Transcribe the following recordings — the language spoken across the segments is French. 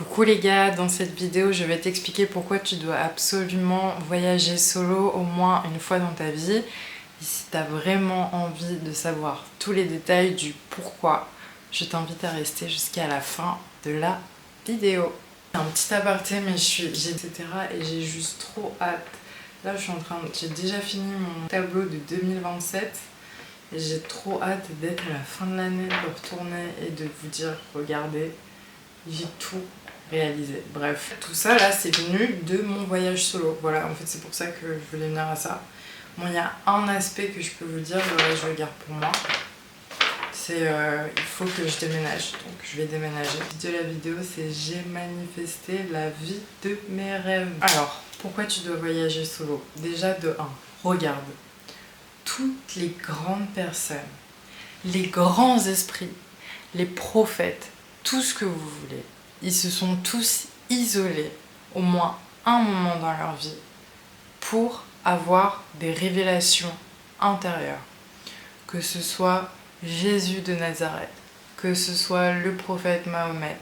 Coucou les gars, dans cette vidéo je vais t'expliquer pourquoi tu dois absolument voyager solo au moins une fois dans ta vie. Et si tu as vraiment envie de savoir tous les détails du pourquoi, je t'invite à rester jusqu'à la fin de la vidéo. Un petit aparté mais etc. et j'ai juste trop hâte. Là j'ai déjà fini mon tableau de 2027 et j'ai trop hâte d'être à la fin de l'année, de retourner et de vous dire regardez, j'ai tout réalisé. Bref, tout ça là c'est venu de mon voyage solo. Voilà, en fait c'est pour ça que je voulais venir à ça. Bon, il y a un aspect que je peux vous dire, le reste je le garde pour moi. C'est il faut que je déménage, donc je vais déménager. Le titre de la vidéo c'est j'ai manifesté la vie de mes rêves. Alors, pourquoi tu dois voyager solo? Déjà de 1, regarde. Toutes les grandes personnes, les grands esprits, les prophètes, tout ce que vous voulez, ils se sont tous isolés au moins un moment dans leur vie pour avoir des révélations intérieures. Que ce soit Jésus de Nazareth, que ce soit le prophète Mahomet,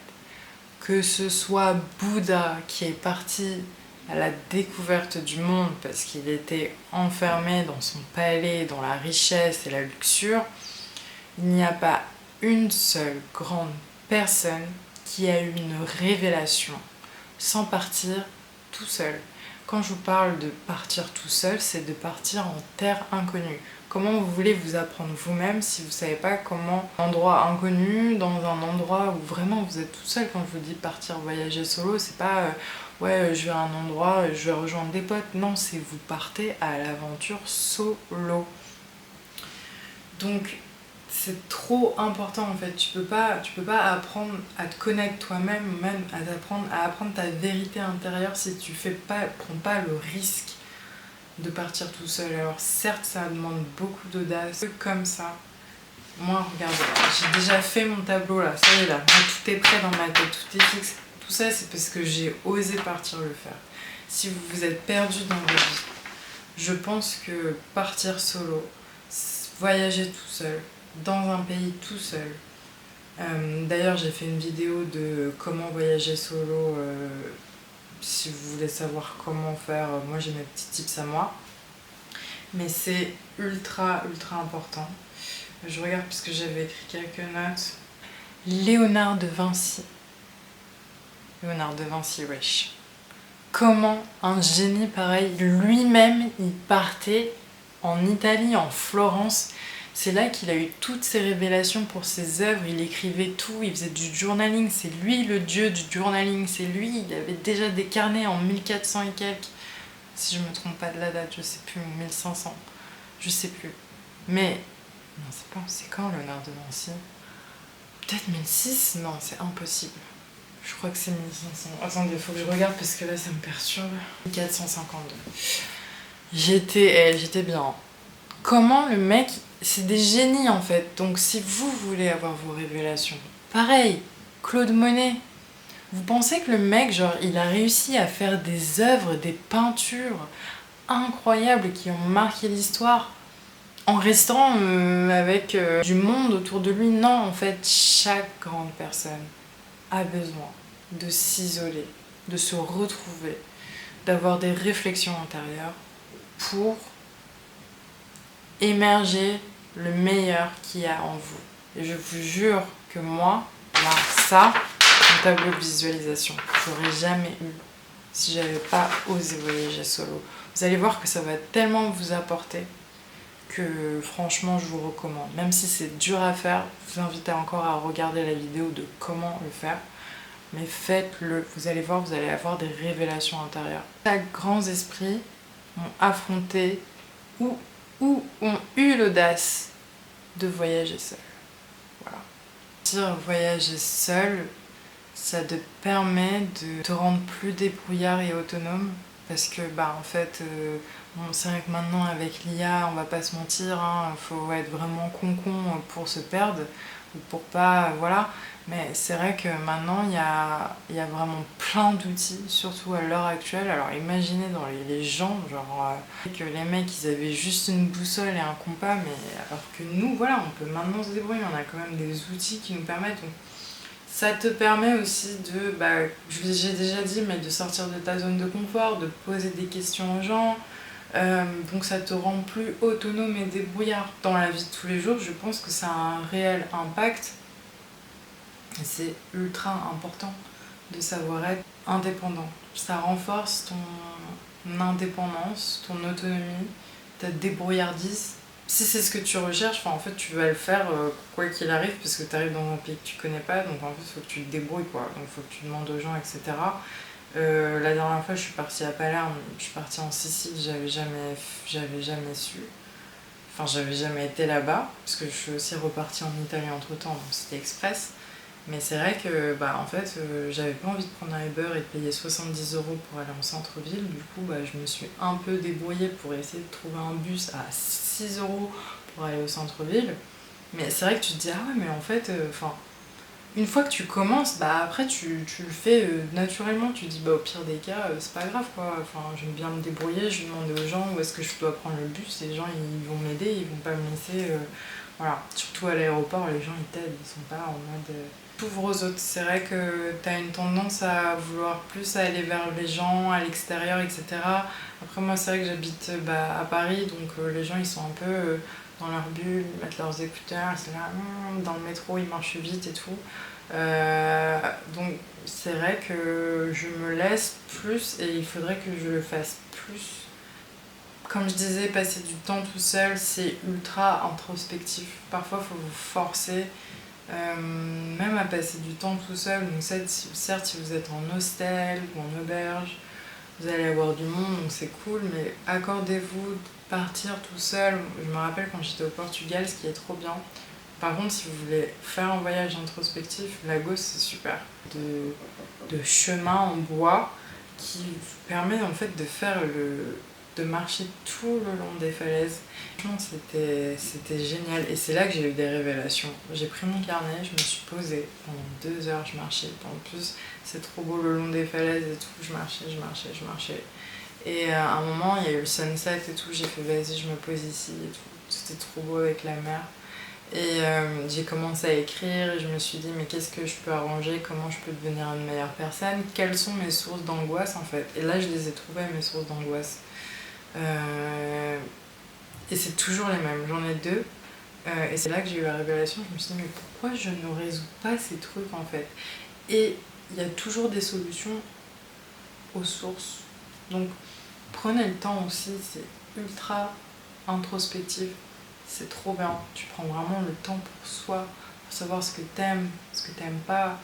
que ce soit Bouddha qui est parti à la découverte du monde parce qu'il était enfermé dans son palais, dans la richesse et la luxure, il n'y a pas une seule grande personne qui a eu une révélation sans partir tout seul. Quand je vous parle de partir tout seul, c'est de partir en terre inconnue. Comment vous voulez vous apprendre vous-même si vous ne savez pas comment, un endroit inconnu, dans un endroit où vraiment vous êtes tout seul. Quand je vous dis partir voyager solo, c'est pas ouais je vais à un endroit, je vais rejoindre des potes. Non, c'est vous partez à l'aventure solo. Donc c'est trop important en fait, tu peux pas apprendre à te connaître toi-même, même à apprendre ta vérité intérieure si tu prends pas le risque de partir tout seul. Alors certes ça demande beaucoup d'audace, comme ça. Moi regardez, j'ai déjà fait mon tableau là, ça y est là, tout est prêt dans ma tête, tout est fixe. Tout ça c'est parce que j'ai osé partir le faire. Si vous vous êtes perdu dans votre vie, je pense que partir solo, voyager tout seul, dans un pays tout seul. D'ailleurs j'ai fait une vidéo de comment voyager solo, si vous voulez savoir comment faire, moi j'ai mes petits tips à moi. Mais c'est ultra important. Je regarde parce que j'avais écrit quelques notes. Léonard de Vinci. Léonard de Vinci, wesh. Comment un génie pareil, lui-même il partait en Italie, en Florence. C'est là qu'il a eu toutes ses révélations pour ses œuvres, il écrivait tout, il faisait du journaling, c'est lui le dieu du journaling, c'est lui, il avait déjà des carnets en 1400 et quelques, si je me trompe pas de la date, je sais plus, 1500, je sais plus. Mais, non c'est quand Léonard de Vinci? Peut-être 1006? Non, c'est impossible. Je crois que c'est 1500. Attendez, il faut que je regarde parce que là ça me perturbe. 1452. J'étais bien. Comment le mec, c'est des génies en fait. Donc si vous voulez avoir vos révélations, pareil, Claude Monet. Vous pensez que le mec, genre, il a réussi à faire des œuvres, des peintures incroyables qui ont marqué l'histoire en restant avec du monde autour de lui? Non, en fait, chaque grande personne a besoin de s'isoler, de se retrouver, d'avoir des réflexions intérieures pour émerger le meilleur qu'il y a en vous. Et je vous jure que moi, là, ça, mon tableau de visualisation, j'aurais jamais eu si j'avais pas osé voyager solo. Vous allez voir que ça va tellement vous apporter que franchement je vous recommande. Même si c'est dur à faire, je vous invite encore à regarder la vidéo de comment le faire. Mais faites-le, vous allez voir, vous allez avoir des révélations intérieures. Chaque grands esprits ont affronté ou ont eu l'audace de voyager seul. Voilà. Voyager seul, ça te permet de te rendre plus débrouillard et autonome. Parce que, en fait, c'est vrai que maintenant, avec l'IA, on va pas se mentir, faut être vraiment con pour se perdre, ou pour pas, voilà. Mais c'est vrai que maintenant, il y a vraiment plein d'outils, surtout à l'heure actuelle. Alors imaginez dans les gens, genre, que les mecs, ils avaient juste une boussole et un compas, mais alors que nous, voilà, on peut maintenant se débrouiller, on a quand même des outils qui nous permettent. Donc, Ça te permet aussi de, j'ai déjà dit, mais de sortir de ta zone de confort, de poser des questions aux gens. Donc ça te rend plus autonome et débrouillard. Dans la vie de tous les jours, je pense que ça a un réel impact. Et c'est ultra important de savoir être indépendant. Ça renforce ton indépendance, ton autonomie, ta débrouillardise. Si c'est ce que tu recherches, en fait tu vas le faire quoi qu'il arrive, parce que tu arrives dans un pays que tu connais pas, donc en fait il faut que tu te débrouilles, quoi. Donc il faut que tu demandes aux gens, etc. La dernière fois je suis partie à Palerme, je suis partie en Sicile, j'avais jamais su. Enfin j'avais jamais été là-bas, parce que je suis aussi repartie en Italie entre temps, donc c'était express. Mais c'est vrai que en fait, j'avais pas envie de prendre un Uber et de payer 70 € pour aller en centre-ville. Du coup, je me suis un peu débrouillée pour essayer de trouver un bus à 6 € pour aller au centre-ville. Mais c'est vrai que tu te dis, ah ouais, mais en fait, une fois que tu commences, après tu le fais naturellement. Tu te dis, au pire des cas, c'est pas grave, quoi. Enfin, j'aime bien me débrouiller, je demande aux gens où est-ce que je dois prendre le bus. Les gens, ils vont m'aider, ils vont pas me laisser. Voilà, surtout à l'aéroport, les gens, ils t'aident, ils sont pas en mode. T'ouvres aux autres. C'est vrai que t'as une tendance à vouloir plus aller vers les gens, à l'extérieur, etc. Après, moi, c'est vrai que j'habite à Paris, donc les gens, ils sont un peu dans leur bulle, ils mettent leurs écouteurs, c'est là, dans le métro, ils marchent vite et tout. Donc, c'est vrai que je me laisse plus et il faudrait que je le fasse plus. Comme je disais, passer du temps tout seul, c'est ultra introspectif. Parfois, il faut vous forcer. Même à passer du temps tout seul. Donc certes, si vous êtes en hostel ou en auberge, vous allez avoir du monde, donc c'est cool, mais accordez-vous de partir tout seul. Je me rappelle quand j'étais au Portugal, ce qui est trop bien. Par contre, si vous voulez faire un voyage introspectif, Lagos c'est super. De chemin en bois qui vous permet en fait de faire de marcher tout le long des falaises. C'était génial et c'est là que j'ai eu des révélations. J'ai pris mon carnet, je me suis posée pendant 2 heures, je marchais. En plus, c'est trop beau le long des falaises et tout, je marchais. Et à un moment, il y a eu le sunset et tout, j'ai fait vas-y, je me pose ici et tout. C'était trop beau avec la mer. Et j'ai commencé à écrire et je me suis dit mais qu'est-ce que je peux arranger, comment je peux devenir une meilleure personne, quelles sont mes sources d'angoisse en fait. Et là, je les ai trouvées, mes sources d'angoisse. Et c'est toujours les mêmes, j'en ai 2. Et c'est là que j'ai eu la révélation, je me suis dit mais pourquoi je ne résous pas ces trucs en fait. Et il y a toujours des solutions aux sources. Donc prenez le temps aussi, c'est ultra introspectif, c'est trop bien. Tu prends vraiment le temps pour soi, pour savoir ce que t'aimes, ce que t'aimes pas.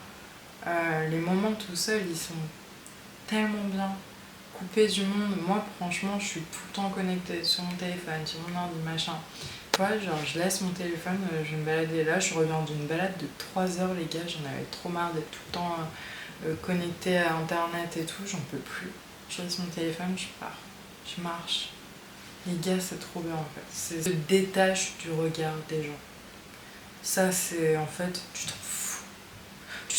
Les moments tout seul, ils sont tellement bien. Coupé du monde, moi franchement je suis tout le temps connectée sur mon téléphone, sur mon ordi, machin. Ouais, genre je laisse mon téléphone, je vais me balader là, je reviens d'une balade de 3 heures les gars, j'en avais trop marre d'être tout le temps connectée à internet et tout, j'en peux plus. Je laisse mon téléphone, je pars, je marche. Les gars c'est trop bien en fait, c'est se détache du regard des gens. Ça c'est en fait, tu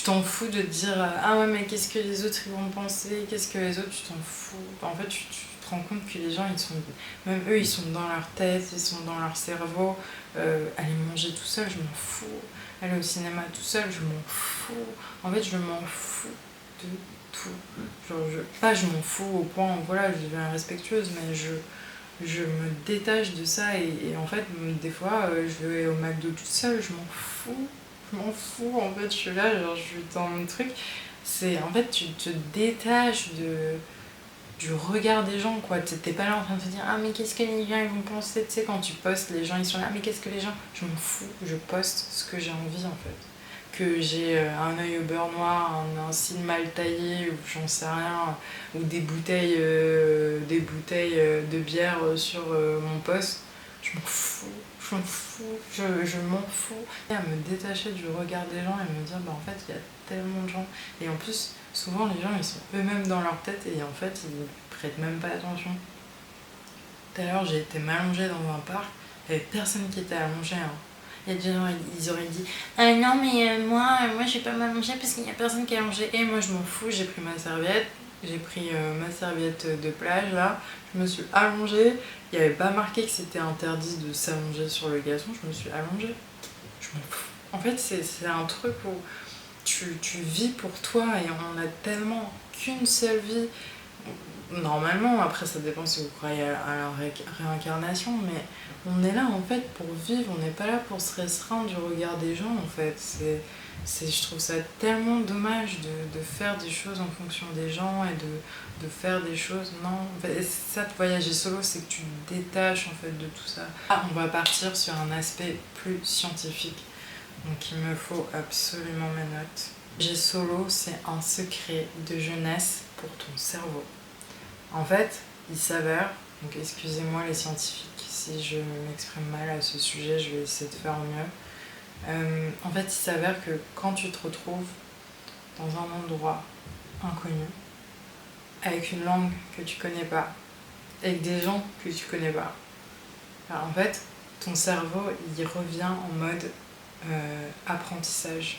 t'en fous de te dire ah ouais mais qu'est-ce que les autres ils vont penser, qu'est-ce que les autres, tu t'en fous. En fait tu te rends compte que les gens ils sont, même eux ils sont dans leur tête, ils sont dans leur cerveau. Aller manger tout seul, je m'en fous. Aller au cinéma tout seul, je m'en fous. En fait je m'en fous de tout. Genre je m'en fous au point où voilà je deviens respectueuse, mais je me détache de ça et en fait des fois je vais au McDo toute seule, je m'en fous. Je m'en fous, en fait, je suis là, genre, je suis dans mon truc. C'est, en fait, tu te détaches du regard des gens, quoi. T'es pas là en train de te dire, ah, mais qu'est-ce que les gens ils vont penser, tu sais, quand tu postes, les gens ils sont là, mais qu'est-ce que les gens. Je m'en fous, je poste ce que j'ai envie, en fait. Que j'ai un œil au beurre noir, un cil mal taillé, ou j'en sais rien, ou des bouteilles de bière sur mon poste, je m'en fous. Je m'en fous. Et à me détacher du regard des gens et me dire, en fait, il y a tellement de gens. Et en plus, souvent, les gens, ils sont eux-mêmes dans leur tête et en fait, ils prêtent même pas attention. Tout à l'heure, j'ai été m'allonger dans un parc, il n'y avait personne qui était allongé. Hein. Il y a des gens, ils auraient dit non, mais moi, je vais pas m'allonger parce qu'il n'y a personne qui est allongé. Et moi, je m'en fous, j'ai pris ma serviette. J'ai pris ma serviette de plage là, je me suis allongée, il n'y avait pas marqué que c'était interdit de s'allonger sur le gazon, je me suis allongée. Je m'en fous. En fait, c'est un truc où tu vis pour toi et on a tellement qu'une seule vie. Normalement, après ça dépend si vous croyez à la réincarnation, mais on est là en fait pour vivre, on n'est pas là pour se restreindre du regard des gens en fait. Je trouve ça tellement dommage de faire des choses en fonction des gens et de faire des choses. Non, en fait, ça de voyager solo, c'est que tu te détaches en fait de tout ça. Ah, on va partir sur un aspect plus scientifique, donc il me faut absolument mes notes. Voyager solo, c'est un secret de jeunesse pour ton cerveau. En fait, il s'avère, donc excusez-moi les scientifiques si je m'exprime mal à ce sujet, je vais essayer de faire au mieux. En fait, il s'avère que quand tu te retrouves dans un endroit inconnu, avec une langue que tu connais pas, avec des gens que tu connais pas, alors en fait, ton cerveau, il revient en mode apprentissage.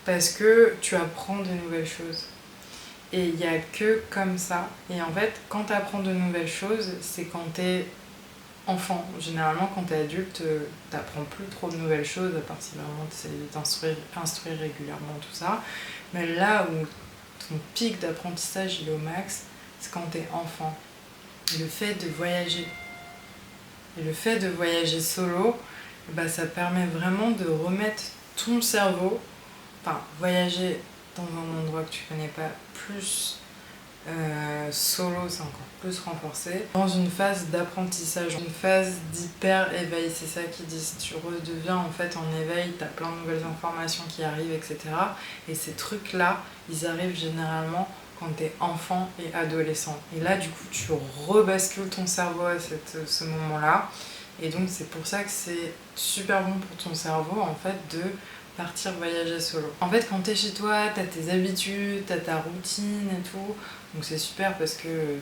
Parce que tu apprends de nouvelles choses. Et il n'y a que comme ça. Et en fait, quand tu apprends de nouvelles choses, c'est quand tu es enfant. Généralement, quand tu es adulte, tu n'apprends plus trop de nouvelles choses, à part si vraiment tu essaies d'instruire régulièrement tout ça. Mais là où ton pic d'apprentissage il est au max, c'est quand tu es enfant. Et le fait de voyager. Et le fait de voyager solo, bah, ça permet vraiment de remettre ton cerveau, enfin voyager dans un endroit que tu connais pas, plus solo, c'est encore plus renforcé, dans une phase d'apprentissage, une phase d'hyper éveil, c'est ça qu'ils disent. Tu redeviens en fait en éveil, tu as plein de nouvelles informations qui arrivent, etc. Et ces trucs-là, ils arrivent généralement quand tu es enfant et adolescent. Et là, du coup, tu rebascules ton cerveau à ce moment-là. Et donc, c'est pour ça que c'est super bon pour ton cerveau, en fait, de partir voyager solo. En fait, quand t'es chez toi, t'as tes habitudes, t'as ta routine et tout. Donc c'est super parce que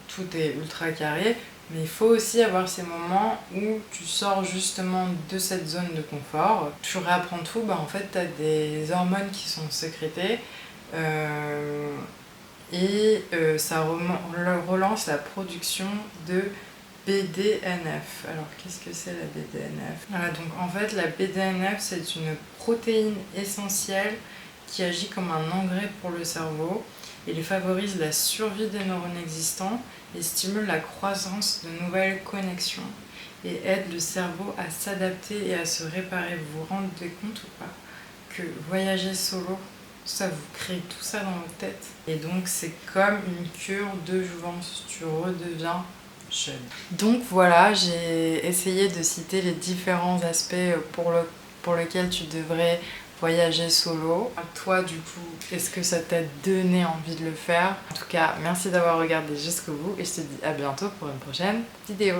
tout est ultra carré. Mais il faut aussi avoir ces moments où tu sors justement de cette zone de confort. Tu réapprends tout, bah en fait t'as des hormones qui sont sécrétées. Ça relance la production de BDNF. Alors qu'est-ce que c'est la BDNF? Voilà, donc en fait la BDNF c'est une protéine essentielle qui agit comme un engrais pour le cerveau. Il favorise la survie des neurones existants et stimule la croissance de nouvelles connexions et aide le cerveau à s'adapter et à se réparer. Vous vous rendez compte ou pas que voyager solo, ça vous crée tout ça dans votre tête? Et donc c'est comme une cure de jouvence, tu redeviens jeune. Donc voilà, j'ai essayé de citer les différents aspects pour lesquels tu devrais voyager solo. Toi du coup, est-ce que ça t'a donné envie de le faire? En tout cas, merci d'avoir regardé jusqu'au bout et je te dis à bientôt pour une prochaine vidéo.